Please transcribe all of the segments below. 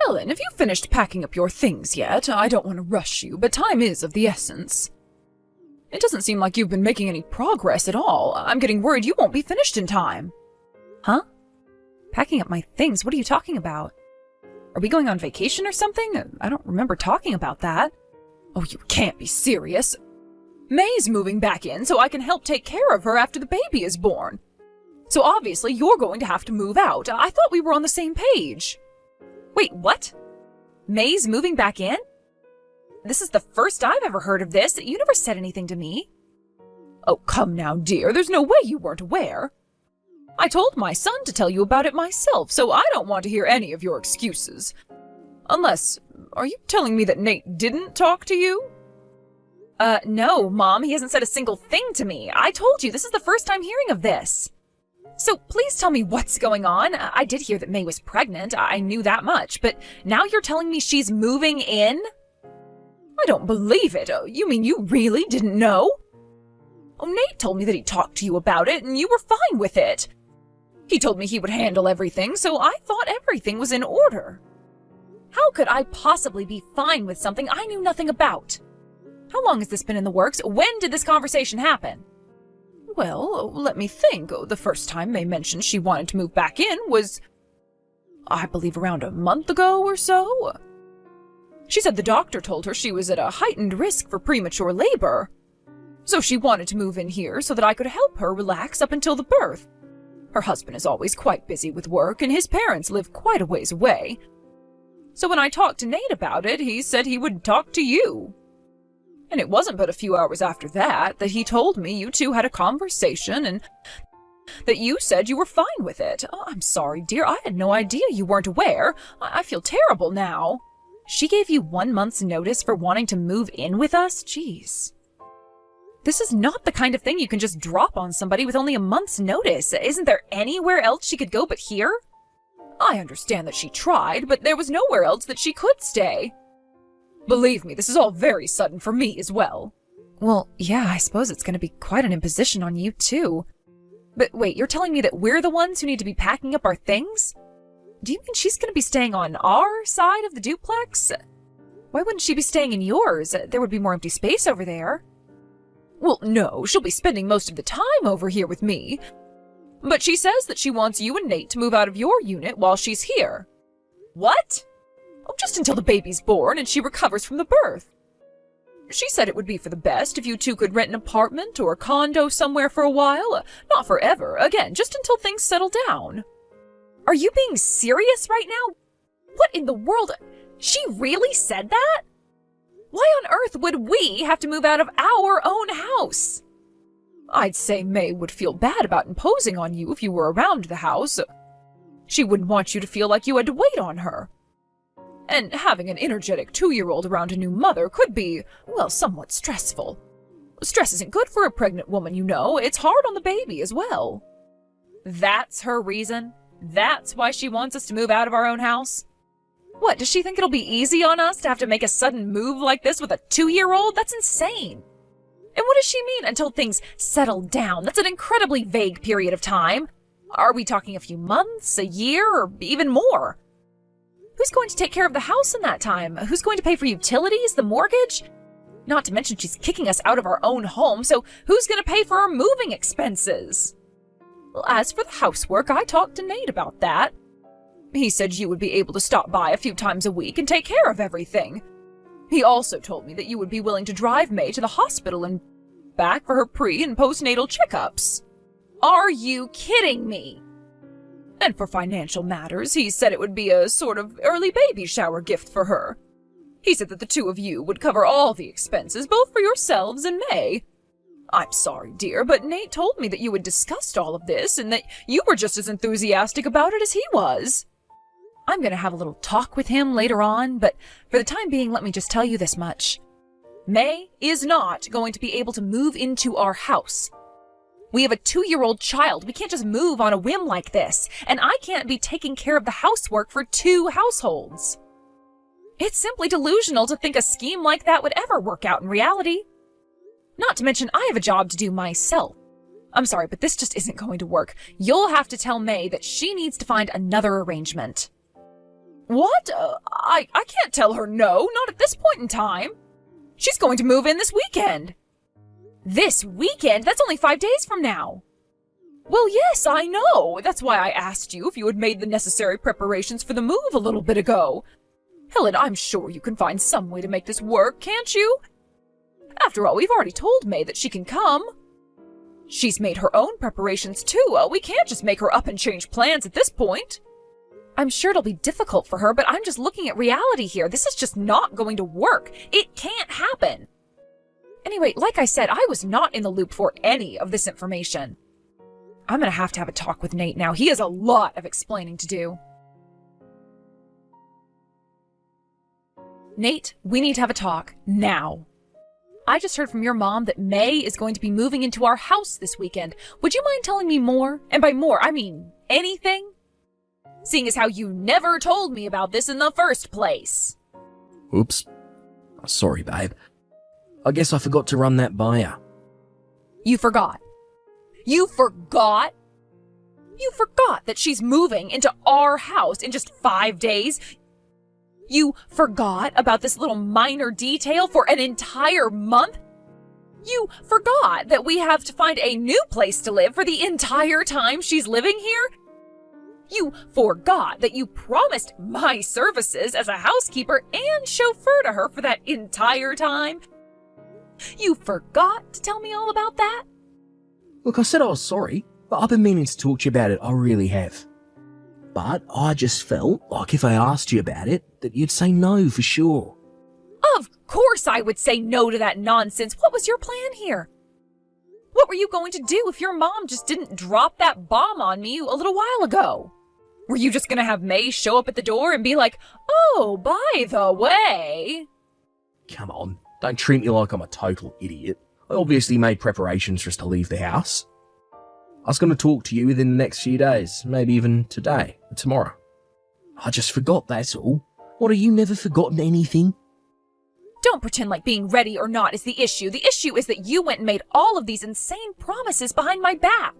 Helen, have you finished packing up your things yet? I don't want to rush you, but time is of the essence. It doesn't seem like you've been making any progress at all. I'm getting worried you won't be finished in time. Huh? Packing up my things? What are you talking about? Are we going on vacation or something? I don't remember talking about that. Oh, you can't be serious. May's moving back in so I can help take care of her after the baby is born. So obviously you're going to have to move out. I thought we were on the same page. Wait, what? May's moving back in? This is the first I've ever heard of this. You never said anything to me. Oh, come now, dear. There's no way you weren't aware. I told my son to tell you about it myself, so I don't want to hear any of your excuses. Unless, are you telling me that Nate didn't talk to you? No, Mom. He hasn't said a single thing to me. I told you, this is the first I'm hearing of this. So please tell me what's going on. I did hear that May was pregnant. I knew that much. But now you're telling me she's moving in? I don't believe it. Oh, you mean you really didn't know? Oh, Nate told me that he talked to you about it and you were fine with it. He told me he would handle everything, so I thought everything was in order. How could I possibly be fine with something I knew nothing about? How long has this been in the works? When did this conversation happen? Well, let me think. The first time May mentioned she wanted to move back in was, I believe, around a month ago or so. She said the doctor told her she was at a heightened risk for premature labor. So she wanted to move in here so that I could help her relax up until the birth. Her husband is always quite busy with work, and his parents live quite a ways away. So when I talked to Nate about it, he said he would talk to you. And it wasn't but a few hours after that he told me you two had a conversation and that you said you were fine with it. Oh, I'm sorry, dear. I had no idea you weren't aware. I feel terrible now. She gave you 1 month's notice for wanting to move in with us? Jeez. This is not the kind of thing you can just drop on somebody with only a month's notice. Isn't there anywhere else she could go but here? I understand that she tried, but there was nowhere else that she could stay. Believe me, this is all very sudden for me as well. Well, yeah, I suppose it's going to be quite an imposition on you, too. But wait, you're telling me that we're the ones who need to be packing up our things? Do you mean she's going to be staying on our side of the duplex? Why wouldn't she be staying in yours? There would be more empty space over there. Well, no, she'll be spending most of the time over here with me. But she says that she wants you and Nate to move out of your unit while she's here. What? Oh, just until the baby's born and she recovers from the birth. She said it would be for the best if you two could rent an apartment or a condo somewhere for a while. Not forever, again, just until things settle down. Are you being serious right now? What in the world? She really said that? Why on earth would we have to move out of our own house? I'd say May would feel bad about imposing on you if you were around the house. She wouldn't want you to feel like you had to wait on her. And having an energetic 2-year-old around a new mother could be, well, somewhat stressful. Stress isn't good for a pregnant woman, you know. It's hard on the baby as well. That's her reason? That's why she wants us to move out of our own house? What, does she think it'll be easy on us to have to make a sudden move like this with a 2-year-old? That's insane. And what does she mean, until things settle down? That's an incredibly vague period of time. Are we talking a few months, a year, or even more? Who's going to take care of the house in that time? Who's going to pay for utilities, the mortgage? Not to mention she's kicking us out of our own home, so who's going to pay for our moving expenses? Well, as for the housework, I talked to Nate about that. He said you would be able to stop by a few times a week and take care of everything. He also told me that you would be willing to drive May to the hospital and back for her pre- and postnatal checkups. Are you kidding me? And for financial matters, he said it would be a sort of early baby shower gift for her. He said that the two of you would cover all the expenses, both for yourselves and May. I'm sorry, dear, but Nate told me that you had discussed all of this and that you were just as enthusiastic about it as he was. I'm going to have a little talk with him later on, but for the time being, let me just tell you this much. May is not going to be able to move into our house. We have a 2-year-old child. We can't just move on a whim like this, and I can't be taking care of the housework for 2 households. It's simply delusional to think a scheme like that would ever work out in reality. Not to mention, I have a job to do myself. I'm sorry, but this just isn't going to work. You'll have to tell May that she needs to find another arrangement. What? I can't tell her no, not at this point in time. She's going to move in this weekend. This weekend? That's only 5 days from now. Well, yes, I know. That's why I asked you if you had made the necessary preparations for the move a little bit ago. Helen, I'm sure you can find some way to make this work, can't you? After all, we've already told May that she can come. She's made her own preparations too. We can't just make her up and change plans at this point. I'm sure it'll be difficult for her, but I'm just looking at reality here. This is just not going to work. It can't happen. Anyway, like I said, I was not in the loop for any of this information. I'm gonna have to have a talk with Nate now. He has a lot of explaining to do. Nate, we need to have a talk now. I just heard from your mom that May is going to be moving into our house this weekend. Would you mind telling me more? And by more, I mean anything? Seeing as how you never told me about this in the first place. Oops. Sorry, babe. I guess I forgot to run that by ya. You forgot? You forgot? You forgot that she's moving into our house in just 5 days? You forgot about this little minor detail for an entire month? You forgot that we have to find a new place to live for the entire time she's living here? You forgot that you promised my services as a housekeeper and chauffeur to her for that entire time? You forgot to tell me all about that? Look, I said I was sorry, but I've been meaning to talk to you about it, I really have. But I just felt like if I asked you about it, that you'd say no for sure. Of course I would say no to that nonsense. What was your plan here? What were you going to do if your mom just didn't drop that bomb on me a little while ago? Were you just going to have May show up at the door and be like, "Oh, by the way..." Come on, don't treat me like I'm a total idiot. I obviously made preparations for us to leave the house. I was going to talk to you within the next few days, maybe even today or tomorrow. I just forgot, that's all. What, have you never forgotten anything? Don't pretend like being ready or not is the issue. The issue is that you went and made all of these insane promises behind my back.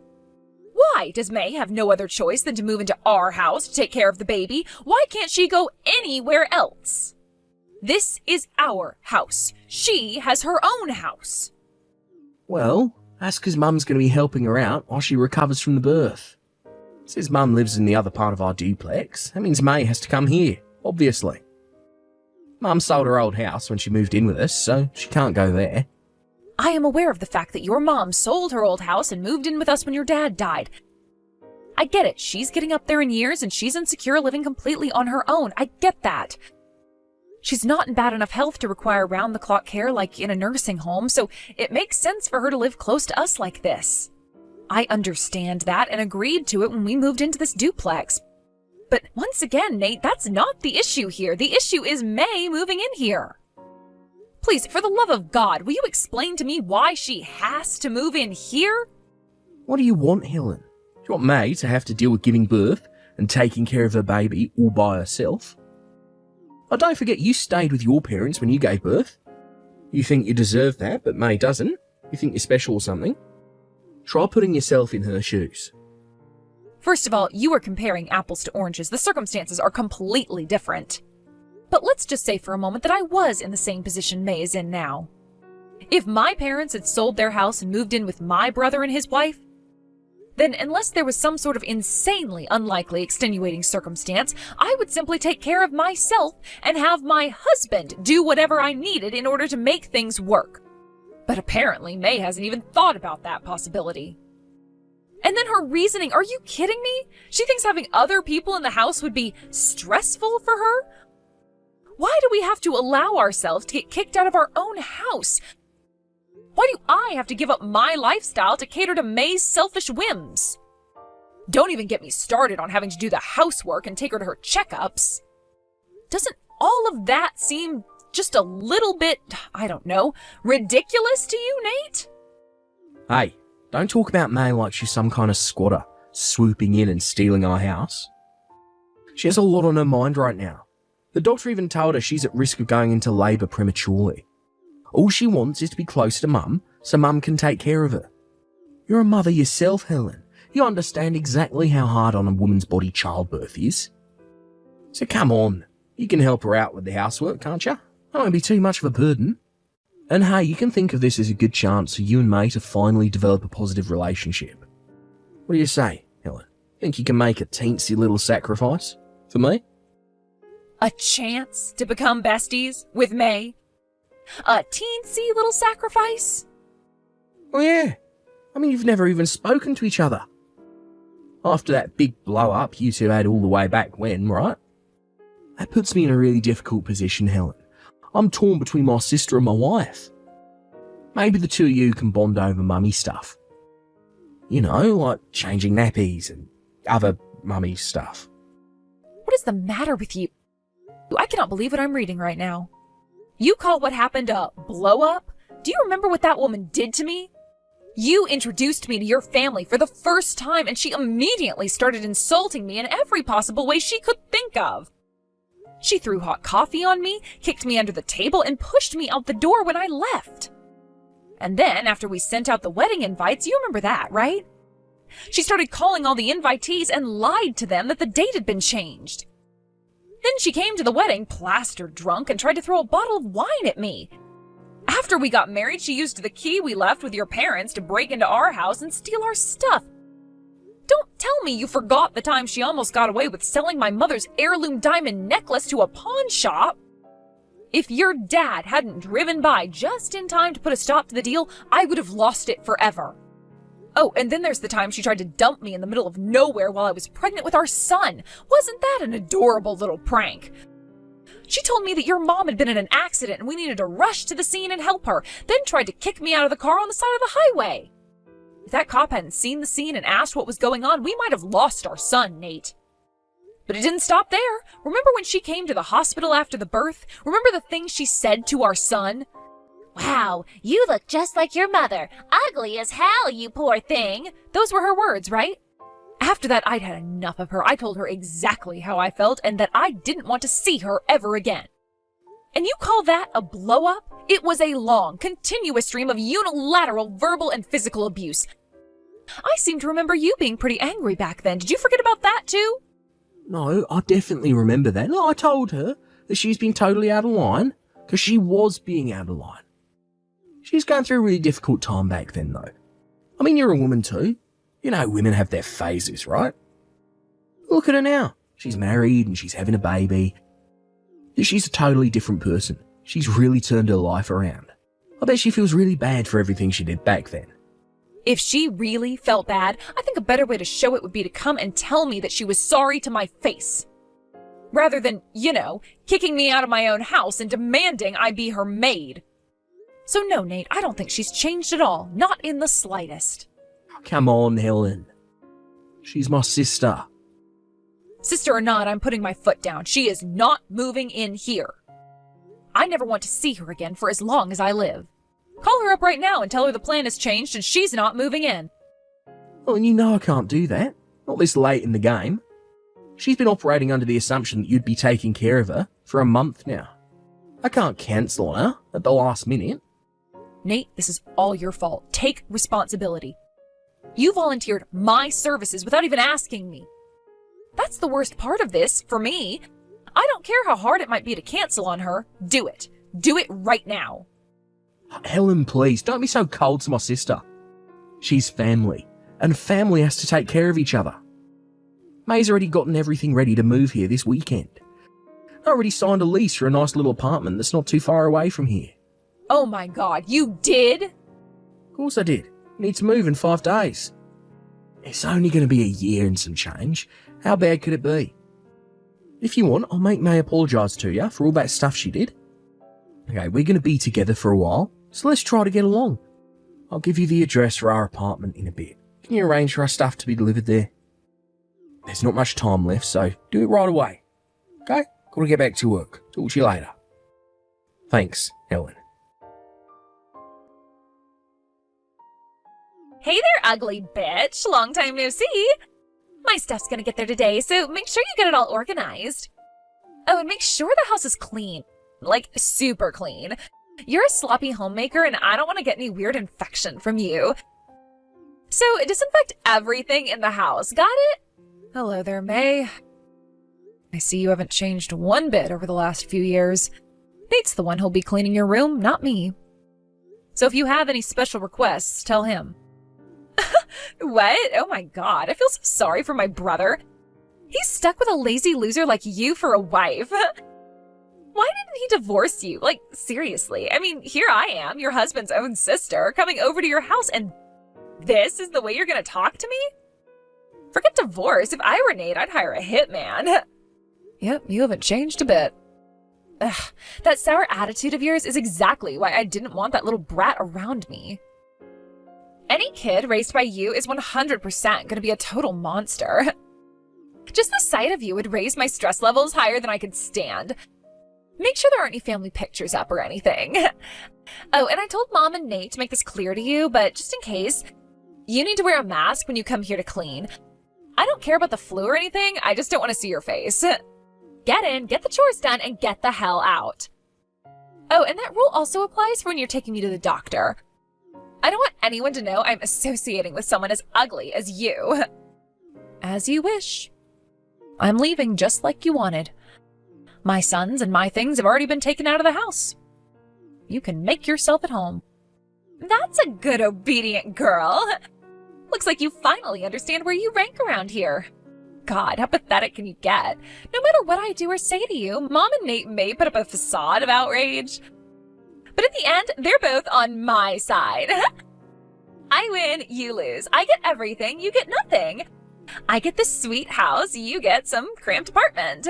Why does May have no other choice than to move into our house to take care of the baby? Why can't she go anywhere else? This is our house. She has her own house. Well, that's because Mum's going to be helping her out while she recovers from the birth. Since Mum lives in the other part of our duplex, that means May has to come here, obviously. Mum sold her old house when she moved in with us, so she can't go there. I am aware of the fact that your mom sold her old house and moved in with us when your dad died. I get it. She's getting up there in years and she's insecure living completely on her own. I get that. She's not in bad enough health to require round-the-clock care like in a nursing home, so it makes sense for her to live close to us like this. I understand that and agreed to it when we moved into this duplex. But once again, Nate, that's not the issue here. The issue is May moving in here. Please, for the love of God, will you explain to me why she has to move in here? What do you want, Helen? Do you want May to have to deal with giving birth and taking care of her baby all by herself? Oh, don't forget you stayed with your parents when you gave birth. You think you deserve that, but May doesn't. You think you're special or something. Try putting yourself in her shoes. First of all, you are comparing apples to oranges. The circumstances are completely different. But let's just say for a moment that I was in the same position May is in now. If my parents had sold their house and moved in with my brother and his wife, then unless there was some sort of insanely unlikely extenuating circumstance, I would simply take care of myself and have my husband do whatever I needed in order to make things work. But apparently May hasn't even thought about that possibility. And then her reasoning, are you kidding me? She thinks having other people in the house would be stressful for her? Why do we have to allow ourselves to get kicked out of our own house? Why do I have to give up my lifestyle to cater to May's selfish whims? Don't even get me started on having to do the housework and take her to her checkups. Doesn't all of that seem just a little bit, I don't know, ridiculous to you, Nate? Hey, don't talk about May like she's some kind of squatter, swooping in and stealing our house. She has a lot on her mind right now. The doctor even told her she's at risk of going into labour prematurely. All she wants is to be close to Mum, so Mum can take care of her. You're a mother yourself, Helen. You understand exactly how hard on a woman's body childbirth is. So come on, you can help her out with the housework, can't you? That won't be too much of a burden. And hey, you can think of this as a good chance for you and May to finally develop a positive relationship. What do you say, Helen? Think you can make a teensy little sacrifice for me? A chance to become besties with May? A teensy little sacrifice? Oh yeah. I mean, you've never even spoken to each other. After that big blow-up you two had all the way back when, right? That puts me in a really difficult position, Helen. I'm torn between my sister and my wife. Maybe the two of you can bond over mummy stuff. You know, like changing nappies and other mummy stuff. What is the matter with you? I cannot believe what I'm reading right now. You call what happened a blow-up? Do you remember what that woman did to me? You introduced me to your family for the first time, and she immediately started insulting me in every possible way she could think of. She threw hot coffee on me, kicked me under the table, and pushed me out the door when I left. And then, after we sent out the wedding invites, you remember that, right? She started calling all the invitees and lied to them that the date had been changed. Then she came to the wedding plastered drunk and tried to throw a bottle of wine at me. After we got married, she used the key we left with your parents to break into our house and steal our stuff. Don't tell me you forgot the time she almost got away with selling my mother's heirloom diamond necklace to a pawn shop. If your dad hadn't driven by just in time to put a stop to the deal, I would have lost it forever. Oh, and then there's the time she tried to dump me in the middle of nowhere while I was pregnant with our son. Wasn't that an adorable little prank? She told me that your mom had been in an accident and we needed to rush to the scene and help her, then tried to kick me out of the car on the side of the highway. If that cop hadn't seen the scene and asked what was going on, we might have lost our son, Nate. But it didn't stop there. Remember when she came to the hospital after the birth? Remember the things she said to our son? Wow, you look just like your mother. Ugly as hell, you poor thing. Those were her words, right? After that, I'd had enough of her. I told her exactly how I felt and that I didn't want to see her ever again. And you call that a blow-up? It was a long, continuous stream of unilateral verbal and physical abuse. I seem to remember you being pretty angry back then. Did you forget about that too? No, I definitely remember that. No, I told her that she's been totally out of line, because she was being out of line. She's going through a really difficult time back then, though. I mean, you're a woman too. You know, women have their phases, right? Look at her now. She's married and she's having a baby. She's a totally different person. She's really turned her life around. I bet she feels really bad for everything she did back then. If she really felt bad, I think a better way to show it would be to come and tell me that she was sorry to my face. Rather than, kicking me out of my own house and demanding I be her maid. So no, Nate, I don't think she's changed at all. Not in the slightest. Come on, Helen. She's my sister. Sister or not, I'm putting my foot down. She is not moving in here. I never want to see her again for as long as I live. Call her up right now and tell her the plan has changed and she's not moving in. Well, and you know I can't do that. Not this late in the game. She's been operating under the assumption that you'd be taking care of her for a month now. I can't cancel on her at the last minute. Nate, this is all your fault. Take responsibility. You volunteered my services without even asking me. That's the worst part of this, for me. I don't care how hard it might be to cancel on her. Do it. Do it right now. Helen, please, don't be so cold to my sister. She's family, and family has to take care of each other. May's already gotten everything ready to move here this weekend. I already signed a lease for a nice little apartment that's not too far away from here. Oh my God, you did? Of course I did. Need to move in 5 days. It's only going to be a year and some change. How bad could it be? If you want, I'll make May apologise to you for all that stuff she did. Okay, we're going to be together for a while, so let's try to get along. I'll give you the address for our apartment in a bit. Can you arrange for our stuff to be delivered there? There's not much time left, so do it right away. Okay? Gotta get back to work. Talk to you later. Thanks, Helen. Hey there, ugly bitch. Long time no see. My stuff's gonna get there today, so make sure you get it all organized. Oh, and make sure the house is clean. Like, super clean. You're a sloppy homemaker, and I don't want to get any weird infection from you. So, disinfect everything in the house. Got it? Hello there, May. I see you haven't changed one bit over the last few years. Nate's the one who'll be cleaning your room, not me. So if you have any special requests, tell him. What? Oh my god, I feel so sorry for my brother. He's stuck with a lazy loser like you for a wife. Why didn't he divorce you? Like, seriously. I mean, here I am, your husband's own sister, coming over to your house, and this is the way you're gonna talk to me? Forget divorce. If I were Nate, I'd hire a hitman. Yep, you haven't changed a bit. Ugh, that sour attitude of yours is exactly why I didn't want that little brat around me. Any kid raised by you is 100% gonna be a total monster. Just the sight of you would raise my stress levels higher than I could stand. Make sure there aren't any family pictures up or anything. Oh, and I told Mom and Nate to make this clear to you, but just in case, you need to wear a mask when you come here to clean. I don't care about the flu or anything, I just don't want to see your face. Get in, get the chores done, and get the hell out. Oh, and that rule also applies for when you're taking me to the doctor. I don't want anyone to know I'm associating with someone as ugly as you. As you wish. I'm leaving just like you wanted. My sons and my things have already been taken out of the house. You can make yourself at home. That's a good obedient girl. Looks like you finally understand where you rank around here. God, how pathetic can you get? No matter what I do or say to you, Mom and Nate may put up a facade of outrage. But in the end, they're both on my side. I win, you lose. I get everything, you get nothing. I get this sweet house, you get some cramped apartment.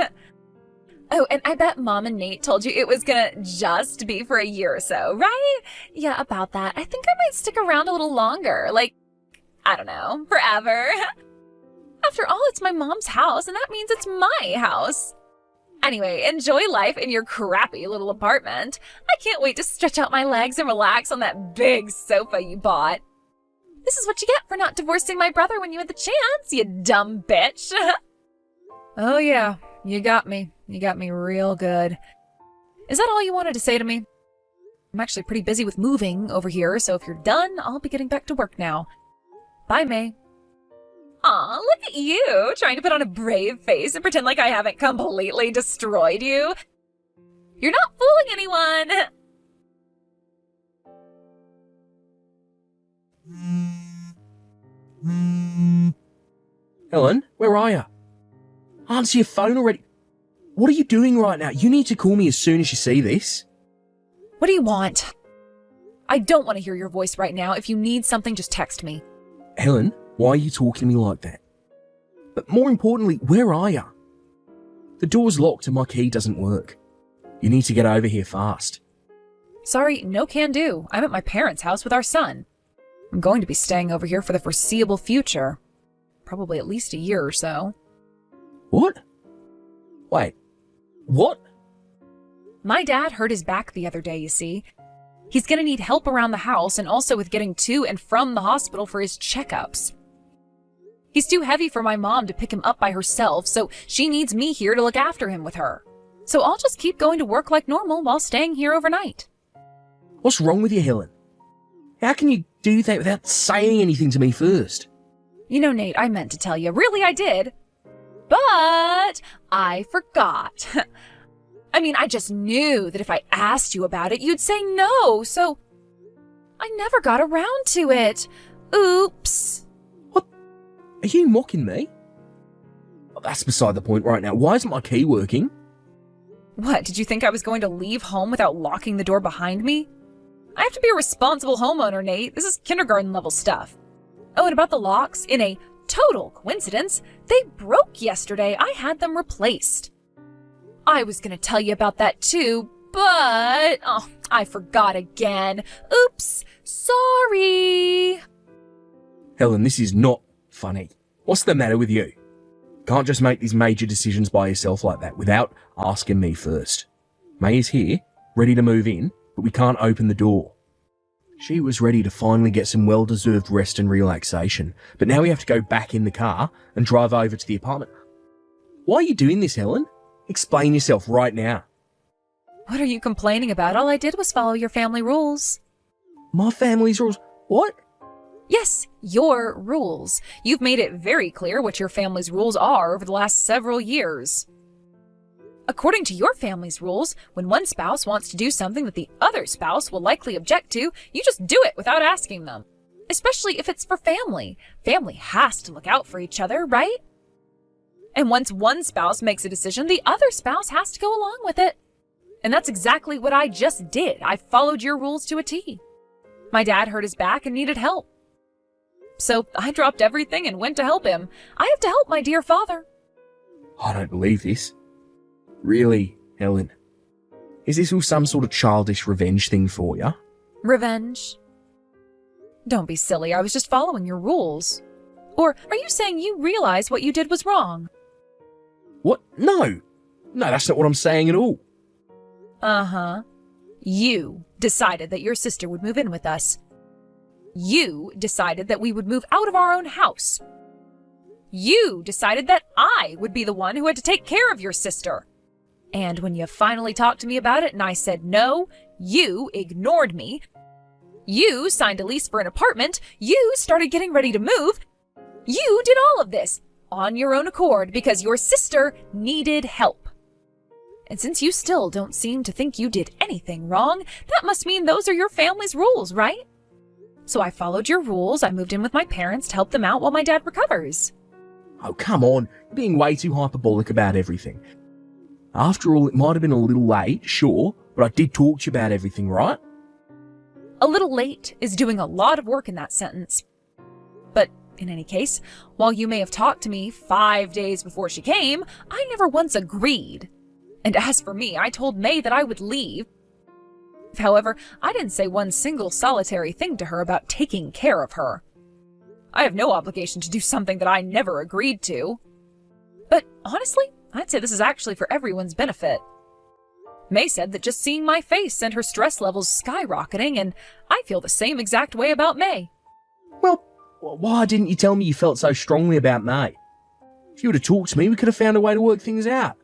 Oh, and I bet Mom and Nate told you it was gonna just be for a year or so, right? Yeah, about that. I think I might stick around a little longer. Like, I don't know, forever. After all, it's my mom's house, and that means it's my house. Anyway, enjoy life in your crappy little apartment. I can't wait to stretch out my legs and relax on that big sofa you bought. This is what you get for not divorcing my brother when you had the chance, you dumb bitch. Oh yeah, you got me. You got me real good. Is that all you wanted to say to me? I'm actually pretty busy with moving over here, so if you're done, I'll be getting back to work now. Bye, May. Aw, look at you, trying to put on a brave face and pretend like I haven't completely destroyed you. You're not fooling anyone. Helen, where are you? Answer your phone already. What are you doing right now? You need to call me as soon as you see this. What do you want? I don't want to hear your voice right now. If you need something, just text me. Helen, why are you talking to me like that? But more importantly, where are you? The door's locked and my key doesn't work. You need to get over here fast. Sorry, no can do. I'm at my parents' house with our son. I'm going to be staying over here for the foreseeable future. Probably at least a year or so. What? Wait, what? My dad hurt his back the other day, you see. He's gonna need help around the house and also with getting to and from the hospital for his checkups. He's too heavy for my mom to pick him up by herself, so she needs me here to look after him with her. So I'll just keep going to work like normal while staying here overnight. What's wrong with you, Helen? How can you do that without saying anything to me first? You know, Nate, I meant to tell you. Really, I did. But I forgot. I mean, I just knew that if I asked you about it, you'd say no, so I never got around to it. Oops. What? Are you mocking me? Well, that's beside the point right now. Why isn't my key working? What, did you think I was going to leave home without locking the door behind me? I have to be a responsible homeowner, Nate. This is kindergarten level stuff. Oh, and about the locks, in a total coincidence, they broke yesterday. I had them replaced. I was going to tell you about that too, but I forgot again. Oops, sorry. Helen, this is not funny. What's the matter with you? Can't just make these major decisions by yourself like that without asking me first. May is here, ready to move in, but we can't open the door. She was ready to finally get some well-deserved rest and relaxation, but now we have to go back in the car and drive over to the apartment. Why are you doing this, Helen? Explain yourself right now. What are you complaining about? All I did was follow your family rules. My family's rules? What? Yes, your rules. You've made it very clear what your family's rules are over the last several years. According to your family's rules, when one spouse wants to do something that the other spouse will likely object to, you just do it without asking them. Especially if it's for family. Family has to look out for each other, right? And once one spouse makes a decision, the other spouse has to go along with it. And that's exactly what I just did. I followed your rules to a T. My dad hurt his back and needed help. So I dropped everything and went to help him. I have to help my dear father. I don't believe this. Really, Helen? Is this all some sort of childish revenge thing for you? Revenge? Don't be silly. I was just following your rules. Or are you saying you realize what you did was wrong? What? No, that's not what I'm saying at all. Uh-huh. You decided that your sister would move in with us. You decided that we would move out of our own house. You decided that I would be the one who had to take care of your sister. And when you finally talked to me about it and I said no, you ignored me. You signed a lease for an apartment. You started getting ready to move. You did all of this on your own accord because your sister needed help. And since you still don't seem to think you did anything wrong, that must mean those are your family's rules, right? So I followed your rules. I moved in with my parents to help them out while my dad recovers. Oh, come on. You're being way too hyperbolic about everything. After all, it might have been a little late, sure, but I did talk to you about everything, right? A little late is doing a lot of work in that sentence. But in any case, while you may have talked to me 5 days before she came, I never once agreed. And as for me, I told May that I would leave. However, I didn't say one single solitary thing to her about taking care of her. I have no obligation to do something that I never agreed to. But honestly, I'd say this is actually for everyone's benefit. May said that just seeing my face sent her stress levels skyrocketing, and I feel the same exact way about May. Well, why didn't you tell me you felt so strongly about May? If you would have talked to me, we could have found a way to work things out.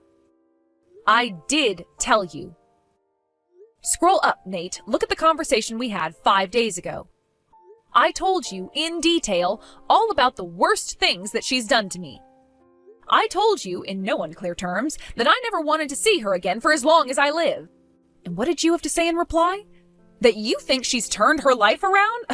I did tell you. Scroll up, Nate. Look at the conversation we had 5 days ago. I told you in detail all about the worst things that she's done to me. I told you, in no unclear terms, that I never wanted to see her again for as long as I live. And what did you have to say in reply? That you think she's turned her life around?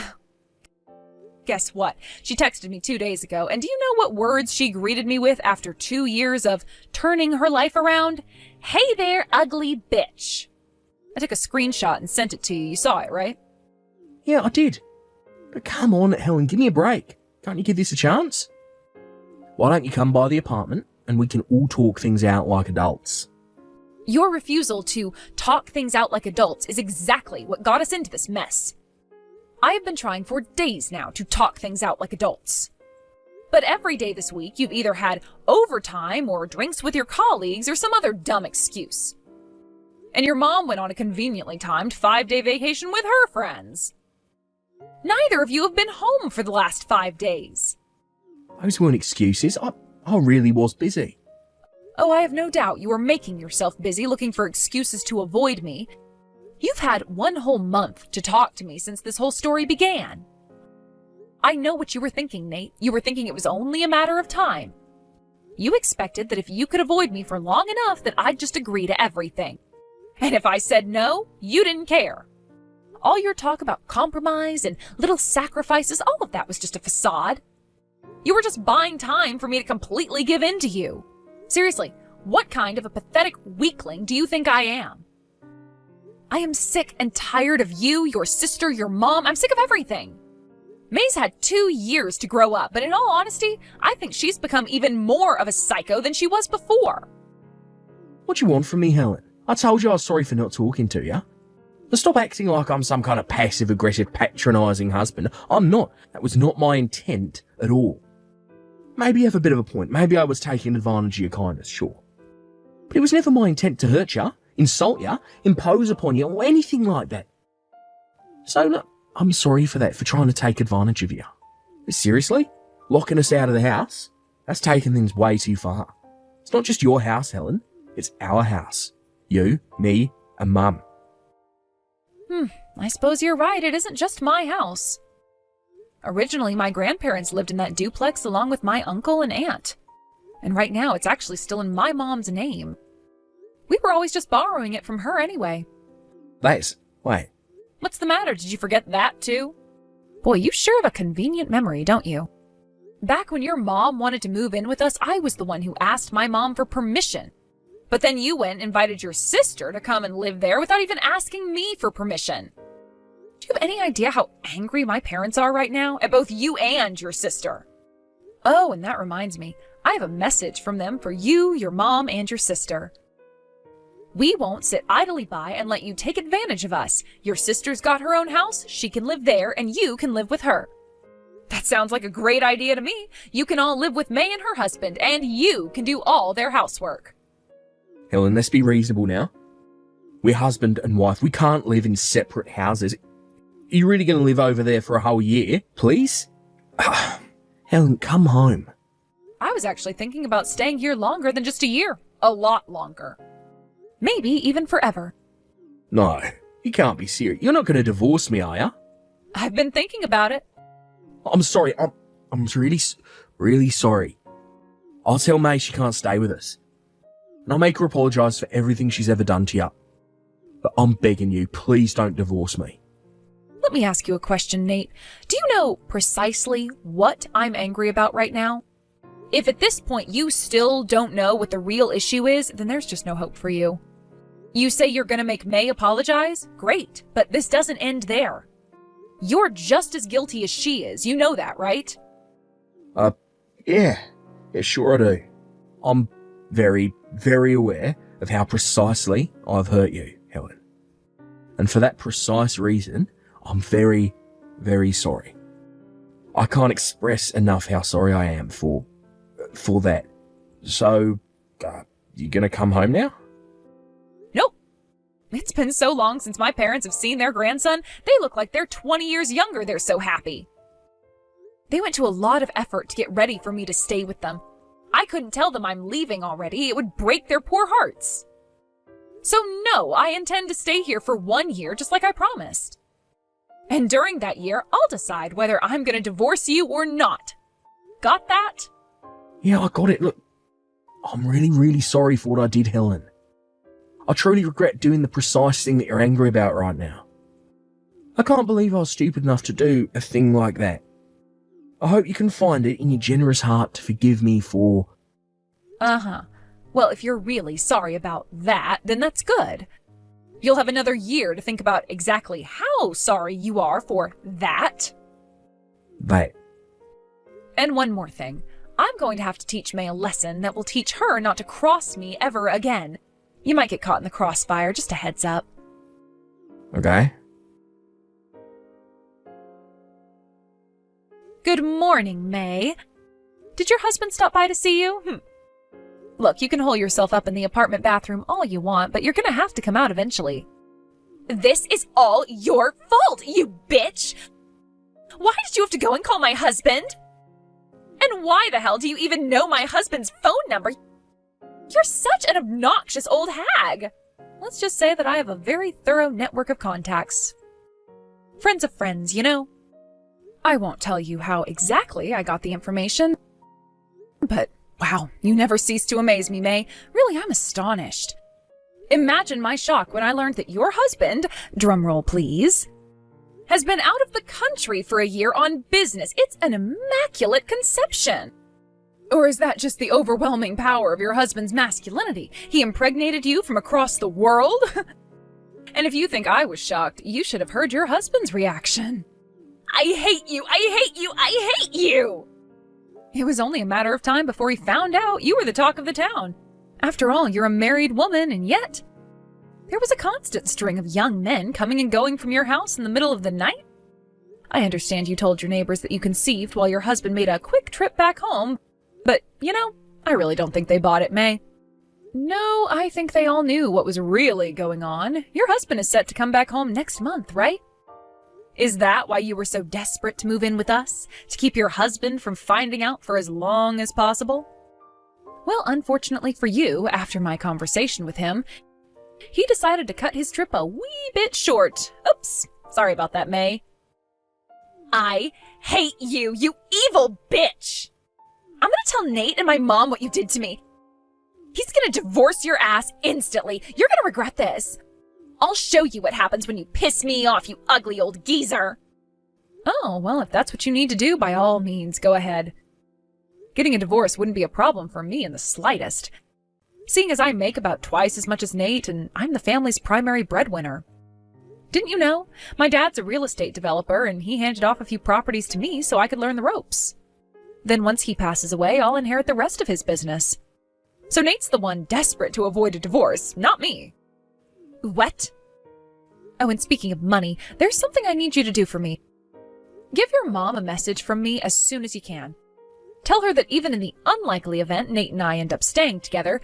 Guess what? She texted me 2 days ago, and do you know what words she greeted me with after 2 years of turning her life around? Hey there, ugly bitch. I took a screenshot and sent it to you. You saw it, right? Yeah, I did. But come on, Helen, give me a break. Can't you give this a chance? Why don't you come by the apartment and we can all talk things out like adults? Your refusal to talk things out like adults is exactly what got us into this mess. I have been trying for days now to talk things out like adults. But every day this week, you've either had overtime or drinks with your colleagues or some other dumb excuse. And your mom went on a conveniently timed 5-day vacation with her friends. Neither of you have been home for the last 5 days. Those weren't excuses. I really was busy. Oh, I have no doubt you are making yourself busy looking for excuses to avoid me. You've had 1 whole month to talk to me since this whole story began. I know what you were thinking, Nate. You were thinking it was only a matter of time. You expected that if you could avoid me for long enough that I'd just agree to everything. And if I said no, you didn't care. All your talk about compromise and little sacrifices, all of that was just a facade. You were just buying time for me to completely give in to you. Seriously, what kind of a pathetic weakling do you think I am? I am sick and tired of you, your sister, your mom. I'm sick of everything. May's had 2 years to grow up, but in all honesty, I think she's become even more of a psycho than she was before. What do you want from me, Helen? I told you I was sorry for not talking to you. Now stop acting like I'm some kind of passive-aggressive, patronising husband. I'm not. That was not my intent at all. Maybe you have a bit of a point. Maybe I was taking advantage of your kindness, sure. But it was never my intent to hurt you, insult you, impose upon you, or anything like that. So, no, I'm sorry for that, for trying to take advantage of you. But seriously? Locking us out of the house? That's taking things way too far. It's not just your house, Helen. It's our house. You, me, and Mum. I suppose you're right. It isn't just my house. Originally, my grandparents lived in that duplex along with my uncle and aunt. And right now, it's actually still in my mom's name. We were always just borrowing it from her anyway. Wait. What's the matter? Did you forget that too? Boy, you sure have a convenient memory, don't you? Back when your mom wanted to move in with us, I was the one who asked my mom for permission. But then you went and invited your sister to come and live there without even asking me for permission. Do you have any idea how angry my parents are right now at both you and your sister? Oh, and that reminds me, I have a message from them for you, your mom, and your sister. We won't sit idly by and let you take advantage of us. Your sister's got her own house, she can live there, and you can live with her. That sounds like a great idea to me. You can all live with May and her husband, and you can do all their housework. Helen, let's be reasonable now. We're husband and wife. We can't live in separate houses. Are you really going to live over there for a whole year, please? Helen, come home. I was actually thinking about staying here longer than just a year. A lot longer. Maybe even forever. No, you can't be serious. You're not going to divorce me, are you? I've been thinking about it. I'm sorry. I'm really sorry. I'll tell May she can't stay with us. And I'll make her apologise for everything she's ever done to you. But I'm begging you, please don't divorce me. Let me ask you a question, Nate. Do you know precisely what I'm angry about right now? If at this point you still don't know what the real issue is, then there's just no hope for you. You say you're going to make May apologize? Great, but this doesn't end there. You're just as guilty as she is. You know that, right? Yeah, sure I do. I'm very, very aware of how precisely I've hurt you, Helen. And for that precise reason, I'm very, very sorry. I can't express enough how sorry I am for that. So, you gonna come home now? Nope. It's been so long since my parents have seen their grandson, they look like they're 20 years younger, they're so happy. They went to a lot of effort to get ready for me to stay with them. I couldn't tell them I'm leaving already, it would break their poor hearts. So no, I intend to stay here for 1 year, just like I promised. And during that year, I'll decide whether I'm gonna divorce you or not. Got that? Yeah, I got it. Look, I'm really, really sorry for what I did, Helen. I truly regret doing the precise thing that you're angry about right now. I can't believe I was stupid enough to do a thing like that. I hope you can find it in your generous heart to forgive me for... Well, if you're really sorry about that, then that's good. You'll have another year to think about exactly how sorry you are for that. That. And one more thing. I'm going to have to teach May a lesson that will teach her not to cross me ever again. You might get caught in the crossfire, just a heads up. Okay. Good morning, May. Did your husband stop by to see you? Look, you can hole yourself up in the apartment bathroom all you want, but you're gonna have to come out eventually. This is all your fault, you bitch! Why did you have to go and call my husband? And why the hell do you even know my husband's phone number? You're such an obnoxious old hag. Let's just say that I have a very thorough network of contacts. Friends of friends, you know. I won't tell you how exactly I got the information, but wow, you never cease to amaze me, May. Really, I'm astonished. Imagine my shock when I learned that your husband, drumroll please, has been out of the country for a year on business. It's an immaculate conception. Or is that just the overwhelming power of your husband's masculinity? He impregnated you from across the world? And if you think I was shocked, you should have heard your husband's reaction. I hate you! I hate you! I hate you! It was only a matter of time before he found out you were the talk of the town. After all, you're a married woman, and yet there was a constant string of young men coming and going from your house in the middle of the night. I understand you told your neighbors that you conceived while your husband made a quick trip back home, but, you know, I really don't think they bought it, May. No, I think they all knew what was really going on. Your husband is set to come back home next month, right? Is that why you were so desperate to move in with us? To keep your husband from finding out for as long as possible? Well, unfortunately for you, after my conversation with him, he decided to cut his trip a wee bit short. Oops, sorry about that, May. I hate you, you evil bitch! I'm gonna tell Nate and my mom what you did to me. He's gonna divorce your ass instantly. You're gonna regret this. I'll show you what happens when you piss me off, you ugly old geezer. Oh, well, if that's what you need to do, by all means, go ahead. Getting a divorce wouldn't be a problem for me in the slightest, seeing as I make about twice as much as Nate and I'm the family's primary breadwinner. Didn't you know? My dad's a real estate developer and he handed off a few properties to me so I could learn the ropes. Then once he passes away, I'll inherit the rest of his business. So Nate's the one desperate to avoid a divorce, not me. What? Oh, and speaking of money, there's something I need you to do for me. Give your mom a message from me as soon as you can. Tell her that even in the unlikely event Nate and I end up staying together,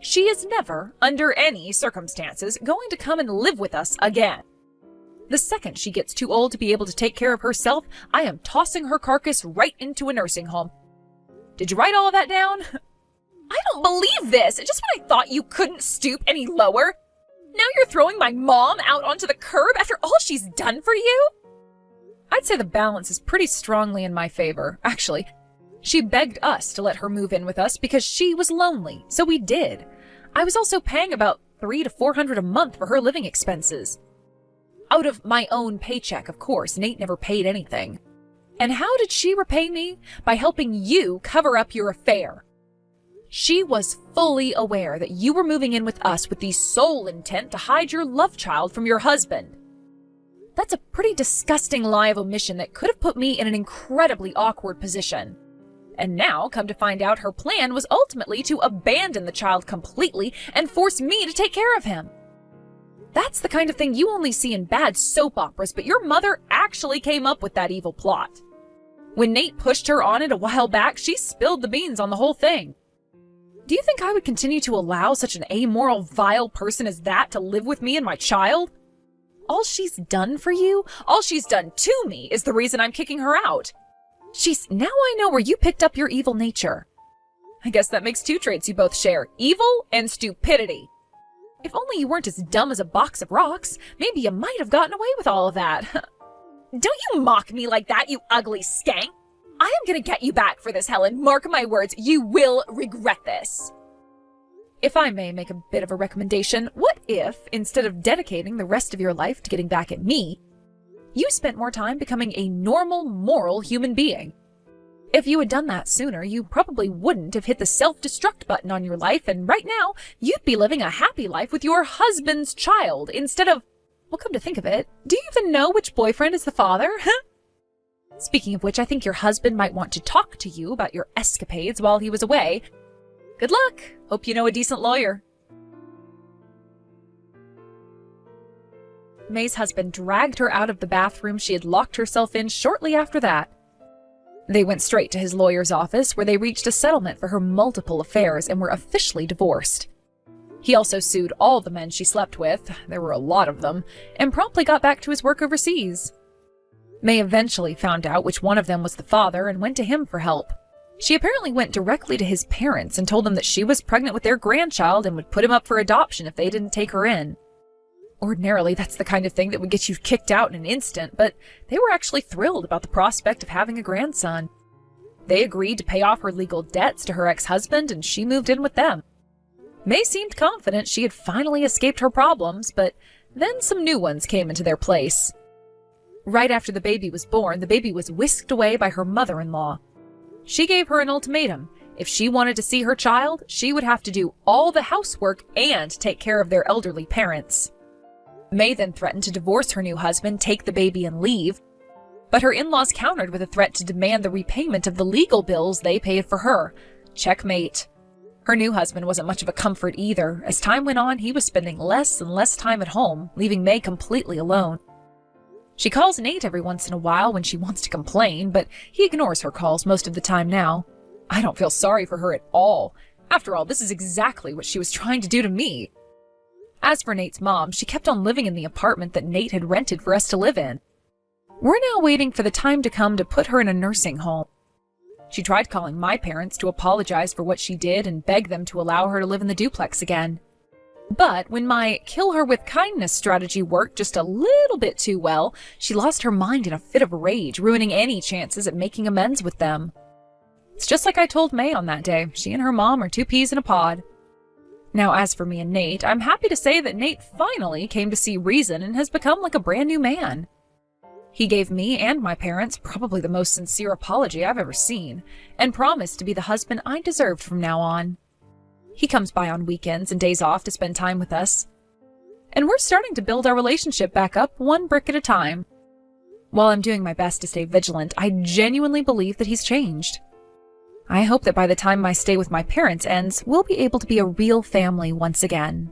she is never, under any circumstances, going to come and live with us again. The second she gets too old to be able to take care of herself, I am tossing her carcass right into a nursing home. Did you write all of that down? I don't believe this. Just when I thought you couldn't stoop any lower. Now you're throwing my mom out onto the curb after all she's done for you? I'd say the balance is pretty strongly in my favor. Actually, she begged us to let her move in with us because she was lonely, so we did. I was also paying about $300 to $400 a month for her living expenses. Out of my own paycheck, of course. Nate never paid anything. And how did she repay me? By helping you cover up your affair. She was fully aware that you were moving in with us with the sole intent to hide your love child from your husband. That's a pretty disgusting lie of omission that could have put me in an incredibly awkward position. And now, come to find out, her plan was ultimately to abandon the child completely and force me to take care of him. That's the kind of thing you only see in bad soap operas, but your mother actually came up with that evil plot. When Nate pushed her on it a while back, she spilled the beans on the whole thing. Do you think I would continue to allow such an amoral, vile person as that to live with me and my child? All she's done for you, all she's done to me, is the reason I'm kicking her out. Now I know where you picked up your evil nature. I guess that makes two traits you both share, evil and stupidity. If only you weren't as dumb as a box of rocks, maybe you might have gotten away with all of that. Don't you mock me like that, you ugly skank. I am gonna get you back for this, Helen. Mark my words, you will regret this. If I may make a bit of a recommendation, what if, instead of dedicating the rest of your life to getting back at me, you spent more time becoming a normal, moral human being? If you had done that sooner, you probably wouldn't have hit the self-destruct button on your life, and right now, you'd be living a happy life with your husband's child, instead of... Well, come to think of it, do you even know which boyfriend is the father? Speaking of which, I think your husband might want to talk to you about your escapades while he was away. Good luck. Hope you know a decent lawyer. May's husband dragged her out of the bathroom she had locked herself in shortly after that. They went straight to his lawyer's office, where they reached a settlement for her multiple affairs and were officially divorced. He also sued all the men she slept with, there were a lot of them, and promptly got back to his work overseas. May eventually found out which one of them was the father and went to him for help. She apparently went directly to his parents and told them that she was pregnant with their grandchild and would put him up for adoption if they didn't take her in. Ordinarily, that's the kind of thing that would get you kicked out in an instant, but they were actually thrilled about the prospect of having a grandson. They agreed to pay off her legal debts to her ex-husband, and she moved in with them. May seemed confident she had finally escaped her problems, but then some new ones came into their place. Right after the baby was born, the baby was whisked away by her mother-in-law. She gave her an ultimatum. If she wanted to see her child, she would have to do all the housework and take care of their elderly parents. May then threatened to divorce her new husband, take the baby, and leave. But her in-laws countered with a threat to demand the repayment of the legal bills they paid for her. Checkmate. Her new husband wasn't much of a comfort either. As time went on, he was spending less and less time at home, leaving May completely alone. She calls Nate every once in a while when she wants to complain, but he ignores her calls most of the time now. I don't feel sorry for her at all. After all, this is exactly what she was trying to do to me. As for Nate's mom, she kept on living in the apartment that Nate had rented for us to live in. We're now waiting for the time to come to put her in a nursing home. She tried calling my parents to apologize for what she did and beg them to allow her to live in the duplex again. But when my kill-her-with-kindness strategy worked just a little bit too well, she lost her mind in a fit of rage, ruining any chances at making amends with them. It's just like I told May on that day. She and her mom are two peas in a pod. Now, as for me and Nate, I'm happy to say that Nate finally came to see reason and has become like a brand new man. He gave me and my parents probably the most sincere apology I've ever seen, and promised to be the husband I deserved from now on. He comes by on weekends and days off to spend time with us. And we're starting to build our relationship back up one brick at a time. While I'm doing my best to stay vigilant, I genuinely believe that he's changed. I hope that by the time my stay with my parents ends, we'll be able to be a real family once again.